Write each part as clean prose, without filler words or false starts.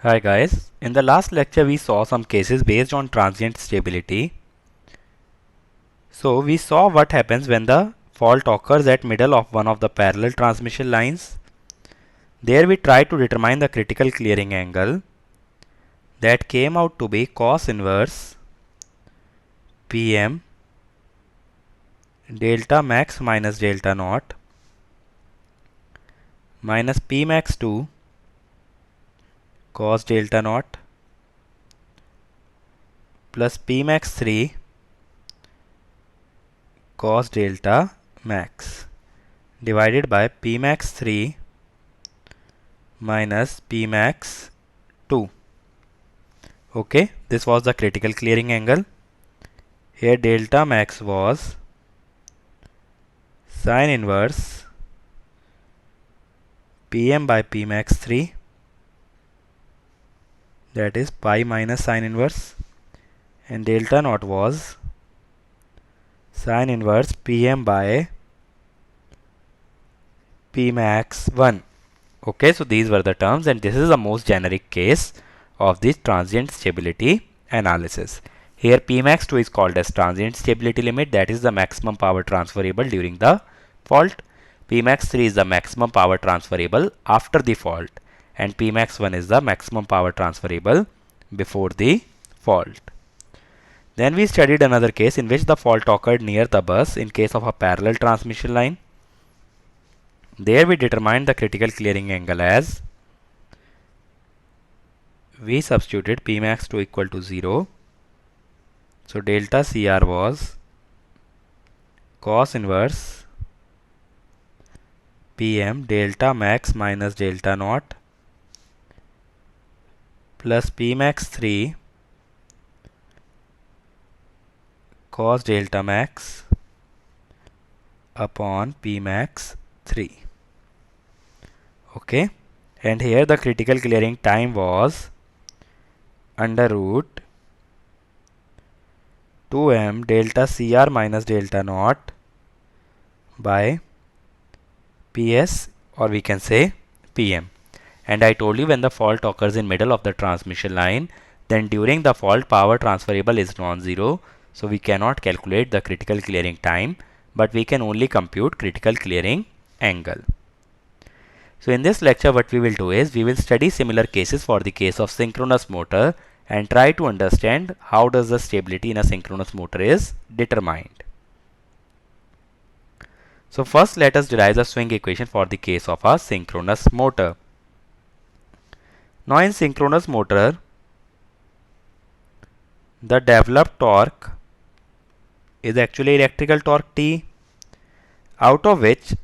Hi guys, in the last lecture we saw some cases based on transient stability. So we saw what happens when the fault occurs at middle of one of the parallel transmission lines. There we tried to determine the critical clearing angle that came out to be cos inverse Pm delta max minus delta naught minus P max 2 cos delta naught plus P max 3 cos delta max divided by P max 3 minus P max 2. Okay, this was the critical clearing angle. Here delta max was sine inverse Pm by P max 3, that is pi minus sine inverse, and delta naught was sine inverse Pm by P max 1. Okay, so these were the terms, and this is the most generic case of this transient stability analysis. Here P max 2 is called as transient stability limit, that is the maximum power transferable during the fault. P max 3 is the maximum power transferable after the fault, and P max 1 is the maximum power transferable before the fault. Then we studied another case in which the fault occurred near the bus in case of a parallel transmission line. There we determined the critical clearing angle as we substituted P max 2 equal to 0. So delta CR was cos inverse Pm delta max minus delta naught plus P max 3 cos delta max upon P max 3. Okay, and here the critical clearing time was under root 2m delta CR minus delta naught by PS, or we can say PM. And I told you when the fault occurs in middle of the transmission line, then during the fault power transferable is non-zero, so we cannot calculate the critical clearing time, but we can only compute critical clearing angle. So in this lecture what we will do is we will study similar cases for the case of synchronous motor and try to understand how does the stability in a synchronous motor is determined. So first let us derive the swing equation for the case of a synchronous motor. Now in synchronous motor, the developed torque is actually electrical torque T, out of which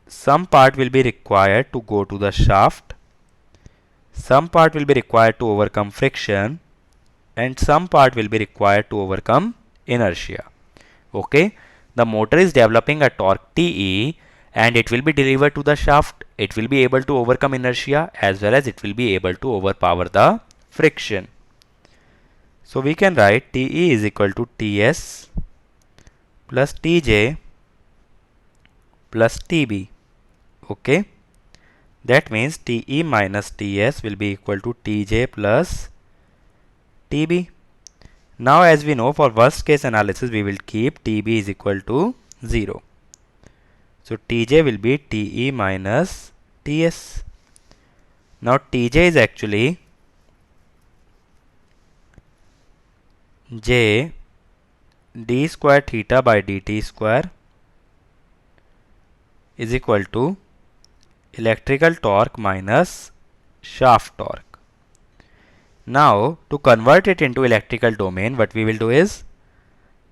some part will be required to go to the shaft, some part will be required to overcome friction, and some part will be required to overcome inertia. Okay, the motor is developing a torque Te and it will be delivered to the shaft. It will be able to overcome inertia as well as it will be able to overpower the friction. So we can write Te is equal to Ts plus Tj plus Tb. Okay, that means Te minus Ts will be equal to Tj plus Tb. Now as we know, for worst case analysis we will keep Tb is equal to 0. So Tj will be Te minus Ts. Now Tj is actually J d square theta by dt square is equal to electrical torque minus shaft torque. Now to convert it into electrical domain, what we will do is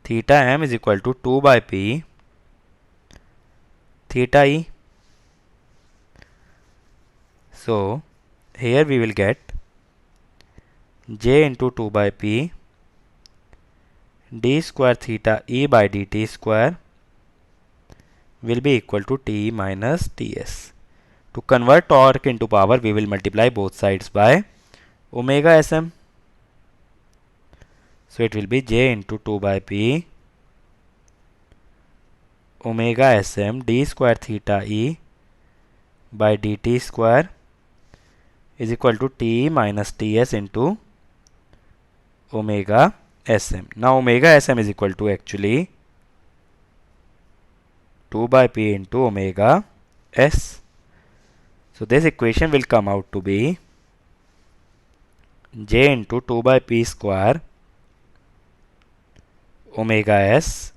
theta m is equal to 2 by p theta e. So here we will get j into 2 by p d square theta e by dt square will be equal to T minus Ts. To convert torque into power, we will multiply both sides by omega Sm. So it will be J into 2 by P omega Sm d square theta E by dt square is equal to T minus Ts into omega Sm. Now omega Sm is equal to actually 2 by P into omega S. So this equation will come out to be J into 2 by P square omega S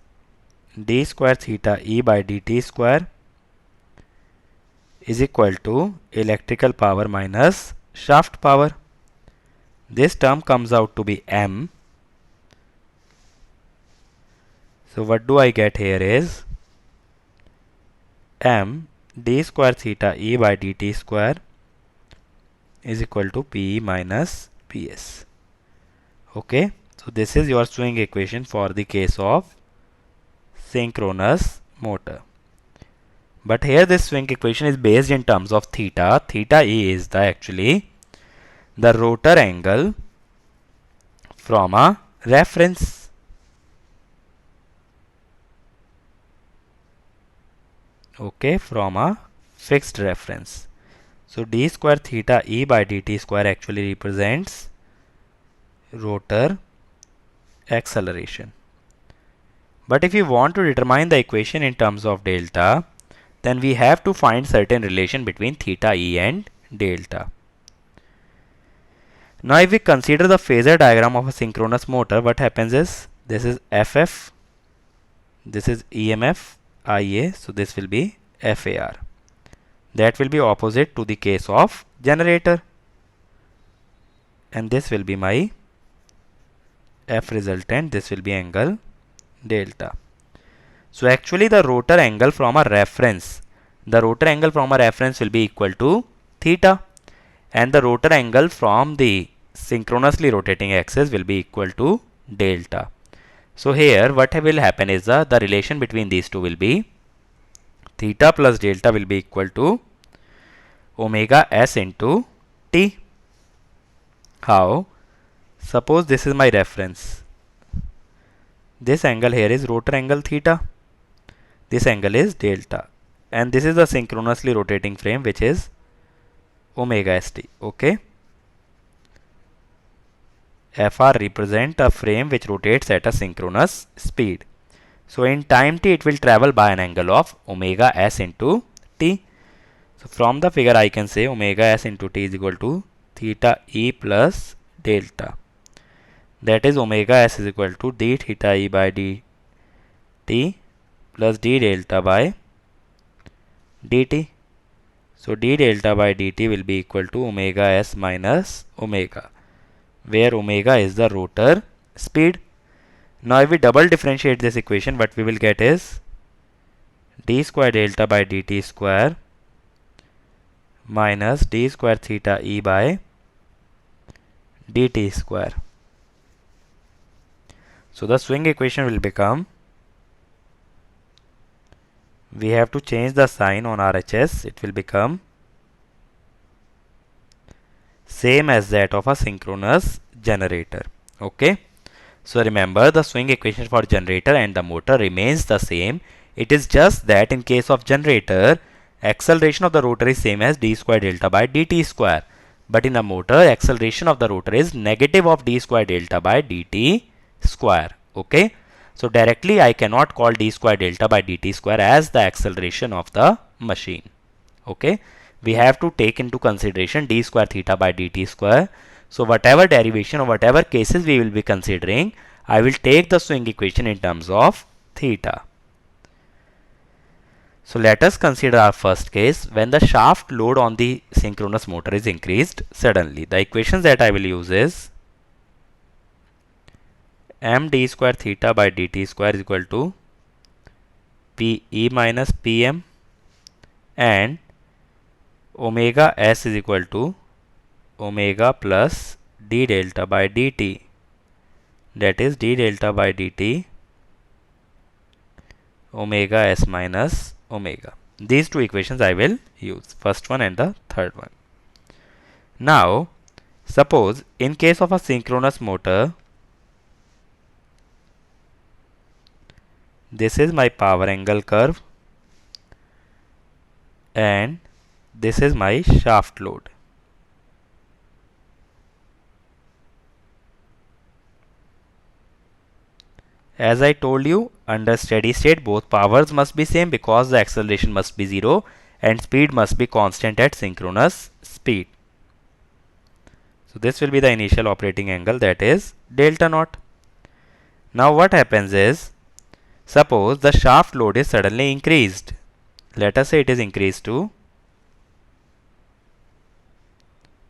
d square theta E by dt square is equal to electrical power minus shaft power. This term comes out to be M. So what do I get here is M d square theta E by dt square is equal to P minus Ps. Okay, so this is your swing equation for the case of synchronous motor. But here this swing equation is based in terms of theta. Theta E is the actually the rotor angle from a reference. Okay, from a fixed reference. So d square theta E by dt square actually represents rotor acceleration. But if you want to determine the equation in terms of delta, then we have to find certain relation between theta E and delta. Now if we consider the phasor diagram of a synchronous motor, what happens is this is FF, this is EMF IA, so this will be FAR. That will be opposite to the case of generator, and this will be my F resultant, this will be angle delta. So actually the rotor angle from a reference, will be equal to theta, and the rotor angle from the synchronously rotating axis will be equal to delta. So here what will happen is the relation between these two will be theta plus delta will be equal to omega S into T. How? Suppose this is my reference. This angle here is rotor angle theta. This angle is delta. And this is the synchronously rotating frame, which is omega st. Okay. Fr represent a frame which rotates at a synchronous speed. So in time t, it will travel by an angle of omega s into t. So from the figure I can say omega s into t is equal to theta e plus delta. That is omega s is equal to d theta e by dt plus d delta by dt. So d delta by dt will be equal to omega s minus omega, where omega is the rotor speed. Now if we double differentiate this equation, what we will get is d square delta by dt square minus d square theta e by dt square. So the swing equation will become, we have to change the sign on RHS, it will become same as that of a synchronous generator. Okay. So remember, the swing equation for generator and the motor remains the same. It is just that in case of generator, acceleration of the rotor is same as d square delta by dt square. But in a motor, acceleration of the rotor is negative of d square delta by dt square. Okay. So directly I cannot call d square delta by dt square as the acceleration of the machine. Okay. We have to take into consideration d square theta by dt square. So whatever derivation or whatever cases we will be considering, I will take the swing equation in terms of theta. So let us consider our first case when the shaft load on the synchronous motor is increased suddenly. The equations that I will use is m d square theta by dt square is equal to P e minus Pm, and omega s is equal to omega plus d delta by dt, that is d delta by dt omega s minus omega. These two equations I will use, first one and the third one. Now suppose in case of a synchronous motor, this is my power angle curve and this is my shaft load. As I told you, under steady state both powers must be same because the acceleration must be 0 and speed must be constant at synchronous speed. So this will be the initial operating angle, that is delta naught. Now what happens is, suppose the shaft load is suddenly increased. Let us say it is increased to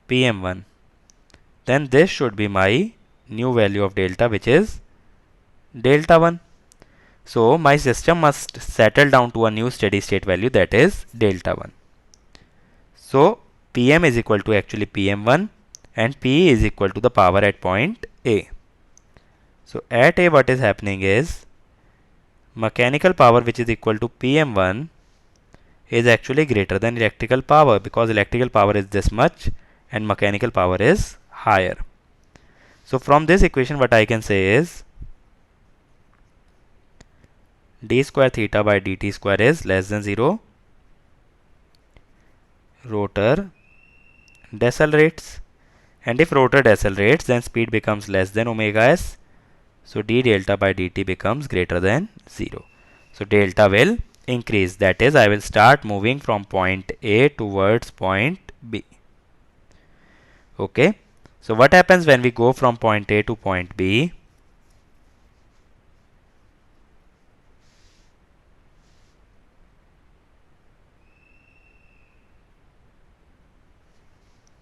PM1. Then this should be my new value of delta, which is delta 1. So my system must settle down to a new steady state value, that is delta 1. So PM is equal to actually PM1 and P is equal to the power at point A. So at A what is happening is, mechanical power which is equal to PM1 is actually greater than electrical power, because electrical power is this much and mechanical power is higher. So from this equation what I can say is, d square theta by dt square is less than 0. Rotor decelerates, and if rotor decelerates then speed becomes less than omega s. So d delta by dt becomes greater than 0. So delta will increase, that is I will start moving from point A towards point B. Okay. So what happens when we go from point A to point B?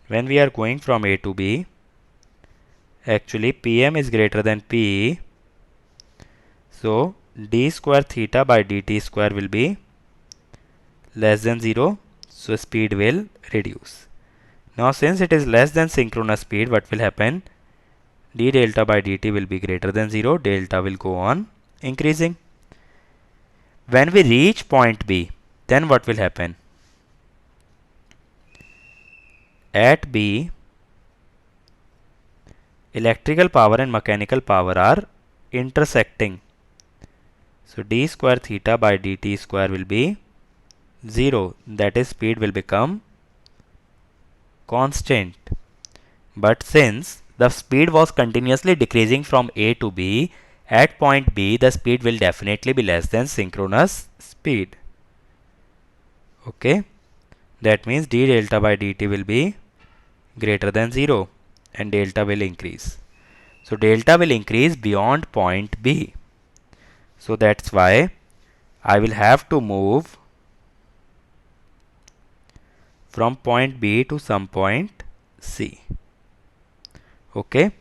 When we are going from A to B, actually PM is greater than P. So d square theta by dt square will be less than 0. So speed will reduce. Now since it is less than synchronous speed, what will happen? D delta by dt will be greater than 0. Delta will go on increasing. When we reach point B, then what will happen? At B, electrical power and mechanical power are intersecting. So d square theta by dt square will be 0. That is speed will become constant. But since the speed was continuously decreasing from A to B, at point B the speed will definitely be less than synchronous speed. Okay. That means d delta by dt will be greater than 0 and delta will increase. So delta will increase beyond point B. So that's why I will have to move from point B to some point C. Okay.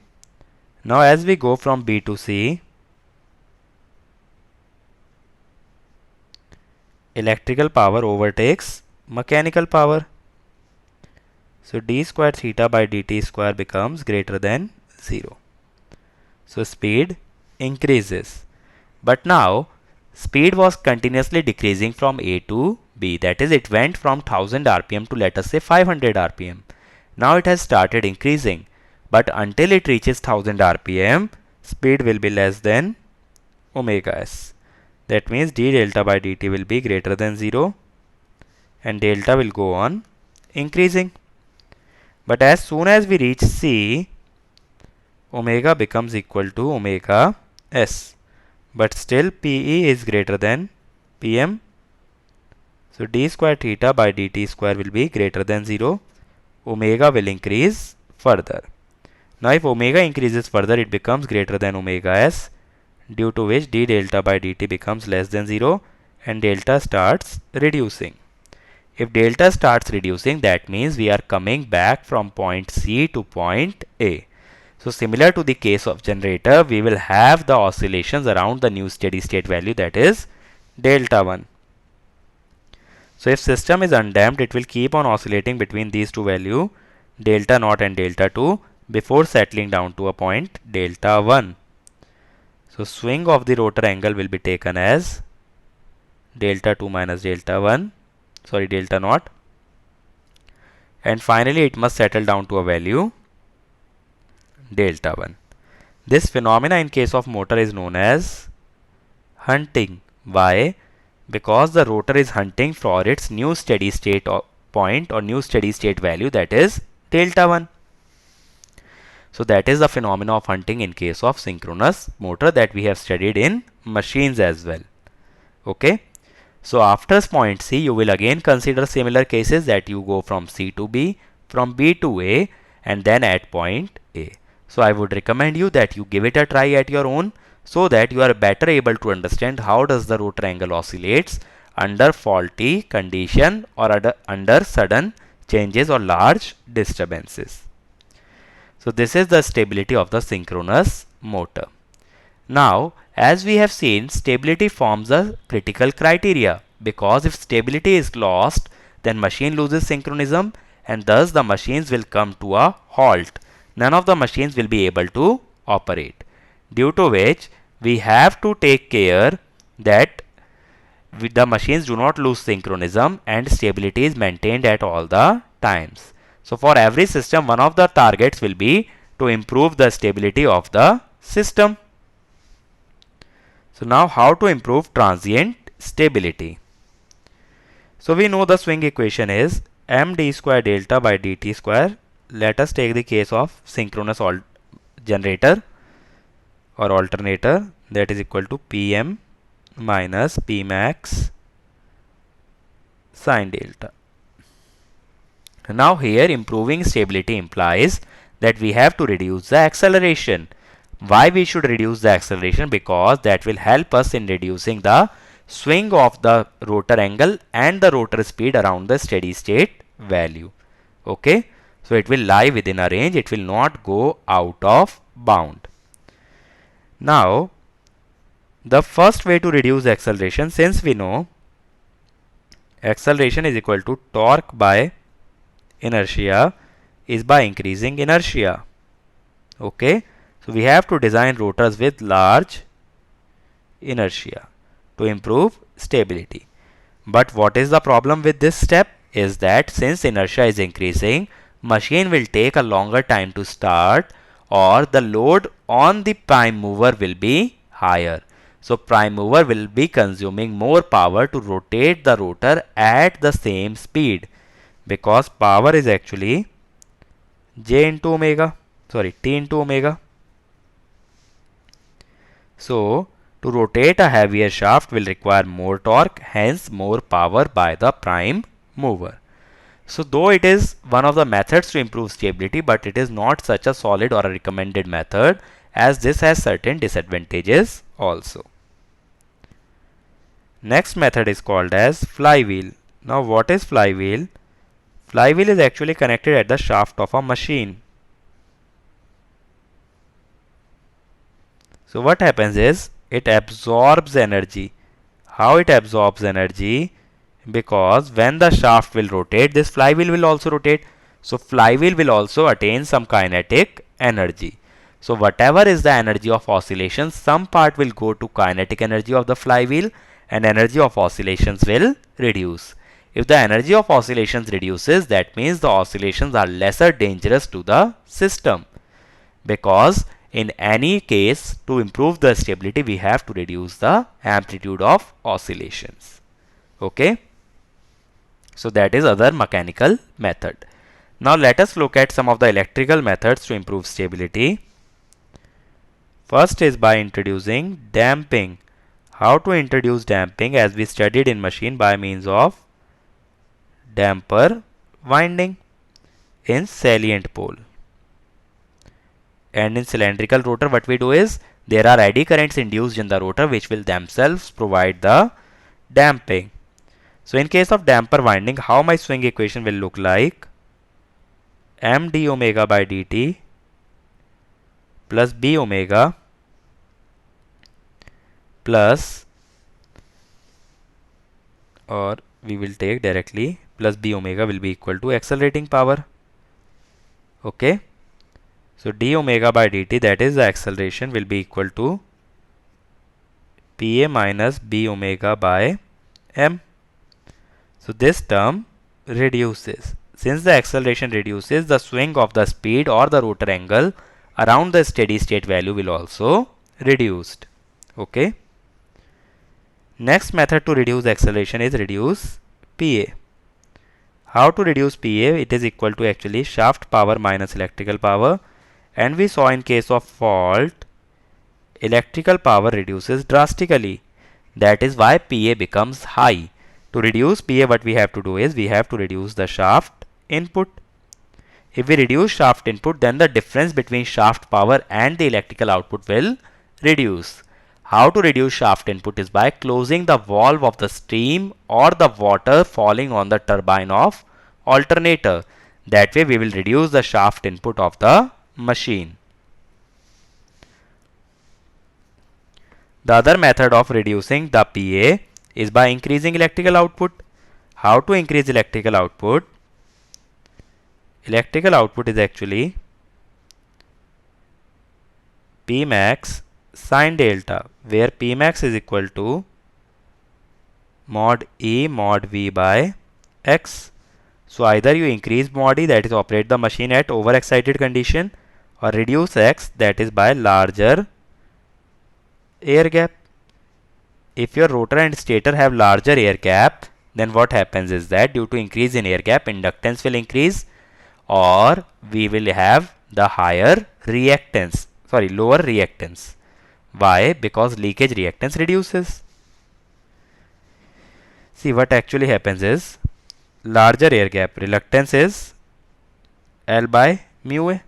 Now as we go from B to C, electrical power overtakes mechanical power. So d square theta by dt square becomes greater than 0. So speed increases. But now speed was continuously decreasing from A to B. That is, it went from 1000 rpm to let us say 500 rpm. Now it has started increasing. But until it reaches 1000 rpm, speed will be less than omega s. That means d delta by dt will be greater than 0 and delta will go on increasing. But as soon as we reach C, omega becomes equal to omega s. But still PE is greater than PM. So d square theta by dt square will be greater than 0. Omega will increase further. Now if omega increases further, it becomes greater than omega s, due to which d delta by dt becomes less than 0 and delta starts reducing. If delta starts reducing, that means we are coming back from point C to point A. So similar to the case of generator, we will have the oscillations around the new steady state value, that is delta 1. So if system is undamped, it will keep on oscillating between these two values, delta naught and delta 2, before settling down to a point delta 1. So swing of the rotor angle will be taken as delta 2 minus delta 1. Delta naught, and finally it must settle down to a value delta 1. This phenomena in case of motor is known as hunting. Why? Because the rotor is hunting for its new steady state point or new steady state value, that is delta 1. So that is the phenomena of hunting in case of synchronous motor that we have studied in machines as well. Okay. So after point C, you will again consider similar cases that you go from C to B, from B to A, and then at point A. So I would recommend you that you give it a try at your own, so that you are better able to understand how does the rotor angle oscillates under faulty condition or under sudden changes or large disturbances. So this is the stability of the synchronous motor. Now, as we have seen, stability forms a critical criteria, because if stability is lost, then machine loses synchronism, and thus the machines will come to a halt. None of the machines will be able to operate, due to which we have to take care that the machines do not lose synchronism and stability is maintained at all the times. So for every system, one of the targets will be to improve the stability of the system. So now how to improve transient stability? So we know the swing equation is md square delta by dt square. Let us take the case of synchronous generator or alternator, that is equal to Pm minus Pmax sin delta. Now here improving stability implies that we have to reduce the acceleration. Why we should reduce the acceleration? Because that will help us in reducing the swing of the rotor angle and the rotor speed around the steady state value. Okay, so it will lie within a range, it will not go out of bound. Now the first way to reduce acceleration, since we know acceleration is equal to torque by inertia, is by increasing inertia. Okay, so we have to design rotors with large inertia to improve stability. But what is the problem with this step is that since inertia is increasing, machine will take a longer time to start, or the load on the prime mover will be higher. So prime mover will be consuming more power to rotate the rotor at the same speed, because power is actually J into omega, sorry, T into omega. So to rotate a heavier shaft will require more torque, hence more power by the prime mover. So though it is one of the methods to improve stability, but it is not such a solid or a recommended method, as this has certain disadvantages also. Next method is called as flywheel. Now what is flywheel? Flywheel is actually connected at the shaft of a machine. So what happens is it absorbs energy. How it absorbs energy? Because when the shaft will rotate, this flywheel will also rotate. So flywheel will also attain some kinetic energy. So whatever is the energy of oscillation, some part will go to kinetic energy of the flywheel, and energy of oscillations will reduce. If the energy of oscillations reduces, that means the oscillations are lesser dangerous to the system, because in any case to improve the stability we have to reduce the amplitude of oscillations. Okay, so that is other mechanical method. Now let us look at some of the electrical methods to improve stability. First is by introducing damping. How to introduce damping? As we studied in machine, by means of damper winding in salient pole. And in cylindrical rotor, what we do is there are eddy currents induced in the rotor which will themselves provide the damping. So in case of damper winding, how my swing equation will look like? M d omega by dt plus b omega plus, or we will take directly plus b omega will be equal to accelerating power. Okay, so d omega by dt, that is the acceleration, will be equal to pa minus b omega by m. So this term reduces. Since the acceleration reduces, the swing of the speed or the rotor angle around the steady state value will also reduced. Okay. Next method to reduce acceleration is reduce PA. How to reduce PA? It is equal to actually shaft power minus electrical power, And we saw in case of fault, electrical power reduces drastically. That is why PA becomes high. To reduce PA, what we have to do is we have to reduce the shaft input. If we reduce shaft input, then the difference between shaft power and the electrical output will reduce. How to reduce shaft input is by closing the valve of the stream or the water falling on the turbine of alternator. That way we will reduce the shaft input of the machine. The other method of reducing the PA is by increasing electrical output. How to increase electrical output? Electrical output is actually P max sine delta, where P max is equal to mod E mod V by X. So either you increase mod E, that is operate the machine at overexcited condition, or reduce X, that is by larger air gap. If your rotor and stator have larger air gap, then what happens is that due to increase in air gap, inductance will increase, or we will have the lower reactance. Why? Because leakage reactance reduces. See, what actually happens is larger air gap, reluctance is L by mu A.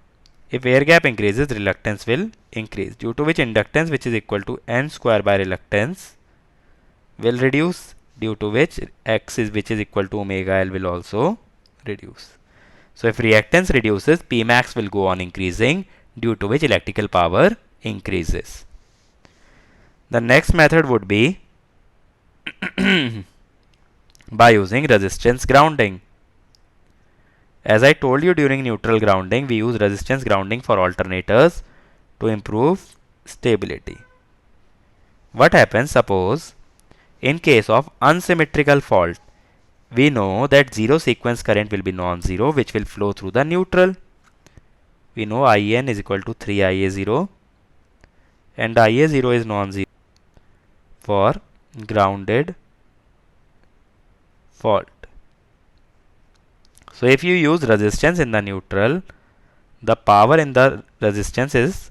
If air gap increases, reluctance will increase, due to which inductance, which is equal to N square by reluctance, will reduce, due to which X is which is equal to omega L will also reduce. So if reactance reduces, P max will go on increasing, due to which electrical power increases. The next method would be by using resistance grounding. As I told you, during neutral grounding, we use resistance grounding for alternators to improve stability. What happens? Suppose in case of unsymmetrical fault, we know that zero sequence current will be non-zero, which will flow through the neutral. We know IN is equal to 3IA0, and IA0 is non-zero for grounded fault. So if you use resistance in the neutral, the power in the resistance is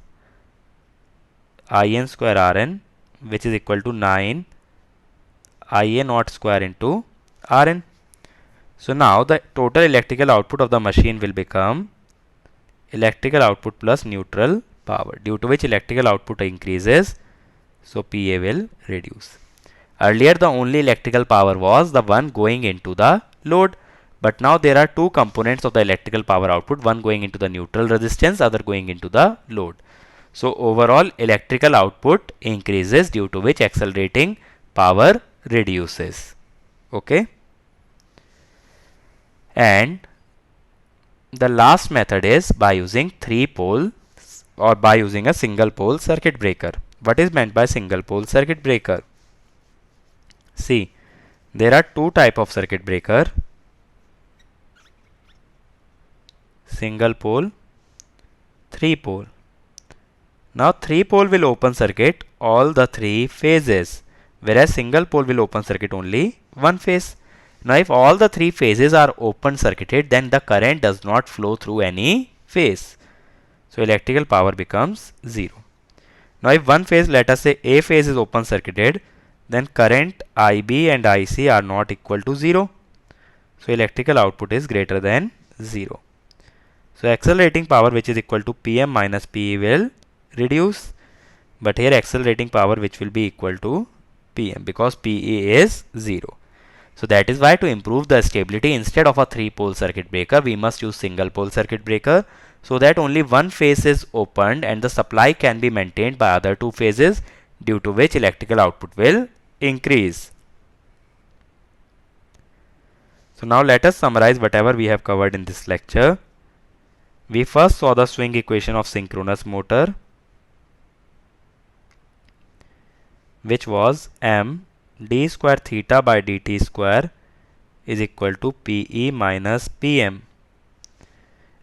IN square Rn, which is equal to 9 IA naught square into Rn. So now the total electrical output of the machine will become electrical output plus neutral power, due to which electrical output increases, so PA will reduce. Earlier the only electrical power was the one going into the load, but now there are two components of the electrical power output, one going into the neutral resistance, other going into the load. So overall electrical output increases, due to which accelerating power reduces. Okay. And the last method is by using 3-pole or by using a single pole circuit breaker. What is meant by single pole circuit breaker? See, there are two types of circuit breaker: single pole, 3-pole. Now 3-pole will open circuit all the three phases, whereas single pole will open circuit only one phase. Now if all the three phases are open circuited, then the current does not flow through any phase. So electrical power becomes 0. Now if one phase, let us say A phase, is open circuited, then current IB and IC are not equal to 0. So electrical output is greater than 0. So accelerating power, which is equal to PM minus PE, will reduce, but here accelerating power which will be equal to PM, because PE is 0. So that is why to improve the stability, instead of a 3-pole circuit breaker, we must use single pole circuit breaker, so that only one phase is opened and the supply can be maintained by other two phases, due to which electrical output will increase. So now let us summarize whatever we have covered in this lecture. We first saw the swing equation of synchronous motor, which was m d square theta by dt square is equal to PE minus PM,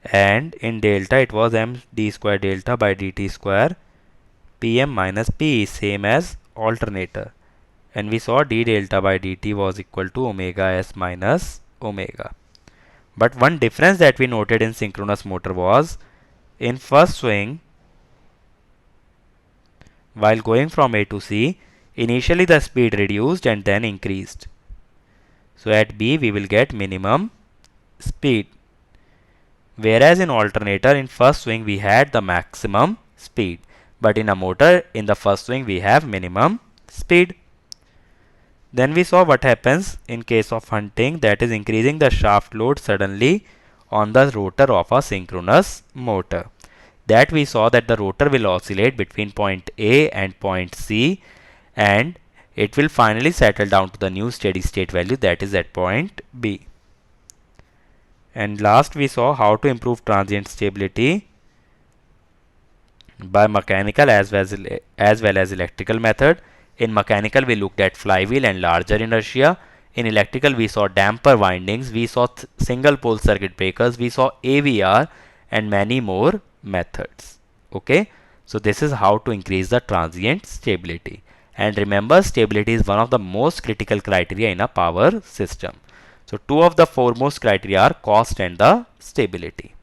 and in delta it was m d square delta by dt square PM minus PE, same as alternator, and we saw d delta by dt was equal to omega s minus omega. But one difference that we noted in synchronous motor was In first swing, while going from A to C, initially the speed reduced and then increased. So at B we will get minimum speed. Whereas in alternator, in first swing we had the maximum speed. But in a motor, in the first swing we have minimum speed. Then we saw what happens in case of hunting, that is increasing the shaft load suddenly on the rotor of a synchronous motor. That we saw that the rotor will oscillate between point A and point C, and it will finally settle down to the new steady state value, that is at point B. And last we saw how to improve transient stability by mechanical as well as electrical method. In mechanical we looked at flywheel and larger inertia. In electrical we saw damper windings, we saw single pole circuit breakers, we saw AVR and many more methods. Okay, so this is how to increase the transient stability. And remember, stability is one of the most critical criteria in a power system. So two of the foremost criteria are cost and the stability.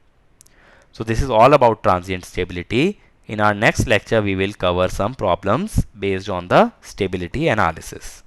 So this is all about transient stability. In our next lecture, we will cover some problems based on the stability analysis.